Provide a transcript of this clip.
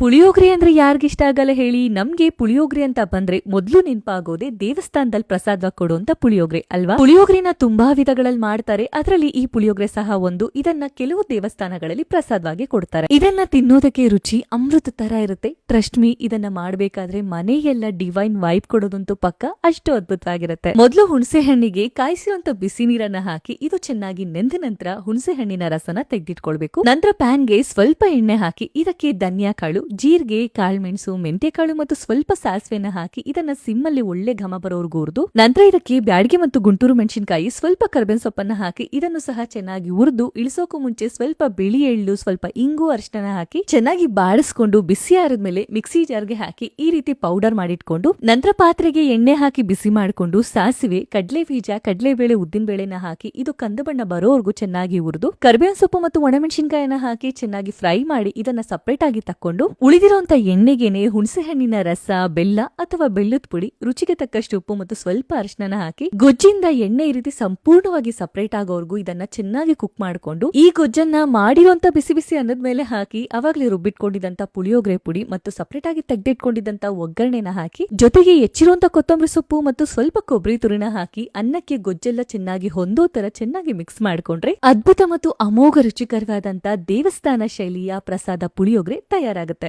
ಪುಳಿಯೋಗರೆ ಅಂದ್ರೆ ಯಾರಿಗಿಷ್ಟ ಆಗಲ್ಲ ಹೇಳಿ. ನಮ್ಗೆ ಪುಳಿಯೋಗರೆ ಅಂತ ಬಂದ್ರೆ ಮೊದ್ಲು ನೆನಪಾಗೋದೆ ದೇವಸ್ಥಾನದಲ್ಲಿ ಪ್ರಸಾದ ಕೊಡುವಂತ ಪುಳಿಯೋಗರೆ ಅಲ್ವಾ. ಪುಳಿಯೋಗರೆನ ತುಂಬಾ ವಿಧಗಳಲ್ಲಿ ಮಾಡ್ತಾರೆ, ಅದರಲ್ಲಿ ಈ ಪುಳಿಯೋಗರೆ ಸಹ ಒಂದು. ಇದನ್ನ ಕೆಲವು ದೇವಸ್ಥಾನಗಳಲ್ಲಿ ಪ್ರಸಾದವಾಗಿ ಕೊಡ್ತಾರೆ. ಇದನ್ನ ತಿನ್ನೋದಕ್ಕೆ ರುಚಿ ಅಮೃತ ತರ ಇರುತ್ತೆ. ಟ್ರಸ್ಟ್ ಮೀ, ಇದನ್ನ ಮಾಡ್ಬೇಕಾದ್ರೆ ಮನೆಯೆಲ್ಲ ಡಿವೈನ್ ವೈಬ್ ಕೊಡೋದಂತೂ ಪಕ್ಕ, ಅಷ್ಟು ಅದ್ಭುತವಾಗಿರುತ್ತೆ. ಮೊದಲು ಹುಣಸೆ ಹಣ್ಣಿಗೆ ಕಾಯಿಸುವಂತ ಬಿಸಿ ನೀರನ್ನ ಹಾಕಿ ಇದು ಚೆನ್ನಾಗಿ ನೆಂದ ನಂತರ ಹುಣಸೆ ಹಣ್ಣಿನ ರಸನ ತೆಗೆದಿಟ್ಕೊಳ್ಬೇಕು. ನಂತರ ಪ್ಯಾನ್ಗೆ ಸ್ವಲ್ಪ ಎಣ್ಣೆ ಹಾಕಿ ಇದಕ್ಕೆ ಧನಿಯಾ ಕಾಳು, ಜೀರಿಗೆ, ಕಾಳುಮೆಣಸು, ಮೆಂತೆಕಾಳು ಮತ್ತು ಸ್ವಲ್ಪ ಸಾಸಿವೆನ ಹಾಕಿ ಇದನ್ನ ಸಿಮ್ಮಲ್ಲಿ ಒಳ್ಳೆ ಘಮ ಬರೋರ್ಗೂ ಹುರಿದು, ನಂತರ ಇದಕ್ಕೆ ಬ್ಯಾಡಗೆ ಮತ್ತು ಗುಂಟೂರು ಮೆಣಸಿನಕಾಯಿ, ಸ್ವಲ್ಪ ಕರ್ಬೇವಿನ ಸೊಪ್ಪನ್ನ ಹಾಕಿ ಇದನ್ನು ಸಹ ಚೆನ್ನಾಗಿ ಹುರಿದು ಇಳಿಸೋಕು ಮುಂಚೆ ಸ್ವಲ್ಪ ಬಿಳಿ ಎಳ್ಳು, ಸ್ವಲ್ಪ ಇಂಗು, ಅರಿಶಿನ ಹಾಕಿ ಚೆನ್ನಾಗಿ ಬಾಡಿಸ್ಕೊಂಡು ಬಿಸಿ ಆರಿದ್ಮೇಲೆ ಮಿಕ್ಸಿ ಜಾರ್ಗೆ ಹಾಕಿ ಈ ರೀತಿ ಪೌಡರ್ ಮಾಡಿಟ್ಕೊಂಡು, ನಂತರ ಪಾತ್ರೆಗೆ ಎಣ್ಣೆ ಹಾಕಿ ಬಿಸಿ ಮಾಡಿಕೊಂಡು ಸಾಸಿವೆ, ಕಡಲೆ ಬೀಜ, ಕಡಲೆಬೇಳೆ, ಉದ್ದಿನ ಬೇಳೆನ ಹಾಕಿ ಇದು ಕಂದು ಬಣ್ಣ ಬರೋವರೆಗೂ ಚೆನ್ನಾಗಿ ಹುರಿದು ಕರ್ಬೇವಿನ ಸೊಪ್ಪು ಮತ್ತು ಒಣಮೆಣಸಿನಕಾಯಿನ ಹಾಕಿ ಚೆನ್ನಾಗಿ ಫ್ರೈ ಮಾಡಿ ಇದನ್ನ ಸಪರೇಟ್ ಆಗಿ ತಕೊಂಡು, ಉಳಿದಿರುವಂತ ಎಣ್ಣೆಗೆನೆ ಹುಣಸೆ ಹಣ್ಣಿನ ರಸ, ಬೆಲ್ಲ ಅಥವಾ ಬೆಲ್ಲದ ಪುಡಿ, ರುಚಿಗೆ ತಕ್ಕಷ್ಟು ಉಪ್ಪು ಮತ್ತು ಸ್ವಲ್ಪ ಅರಿಶಿನ ಹಾಕಿ ಗೊಜ್ಜಿಂದ ಎಣ್ಣೆ ಈ ರೀತಿ ಸಂಪೂರ್ಣವಾಗಿ ಸಪರೇಟ್ ಆಗೋವರೆಗೂ ಇದನ್ನ ಚೆನ್ನಾಗಿ ಕುಕ್ ಮಾಡಿಕೊಂಡು, ಈ ಗೊಜ್ಜನ್ನ ಮಾಡಿರುವಂತ ಬಿಸಿ ಬಿಸಿ ಅನ್ನದ ಮೇಲೆ ಹಾಕಿ ಅವಾಗ್ಲೇ ರುಬ್ಬಿಟ್ಕೊಂಡಿದ್ದಂತ ಪುಳಿಯೋಗರೆ ಪುಡಿ ಮತ್ತು ಸಪರೇಟ್ ಆಗಿ ತೆಗೆದಿಟ್ಕೊಂಡಿದ್ದಂತ ಒಗ್ಗರಣೆನ ಹಾಕಿ, ಜೊತೆಗೆ ಹೆಚ್ಚಿರುವಂತ ಕೊತ್ತಂಬರಿ ಸೊಪ್ಪು ಮತ್ತು ಸ್ವಲ್ಪ ಕೊಬ್ಬರಿ ತುರಿನ ಹಾಕಿ ಅನ್ನಕ್ಕೆ ಗೊಜ್ಜೆಲ್ಲ ಚೆನ್ನಾಗಿ ಹೊಂದೋ ತರ ಚೆನ್ನಾಗಿ ಮಿಕ್ಸ್ ಮಾಡ್ಕೊಂಡ್ರೆ ಅದ್ಭುತ ಮತ್ತು ಅಮೋಘ ರುಚಿಕರವಾದಂತ ದೇವಸ್ಥಾನ ಶೈಲಿಯ ಪ್ರಸಾದ ಪುಳಿಯೋಗರೆ ತಯಾರಾಗುತ್ತೆ.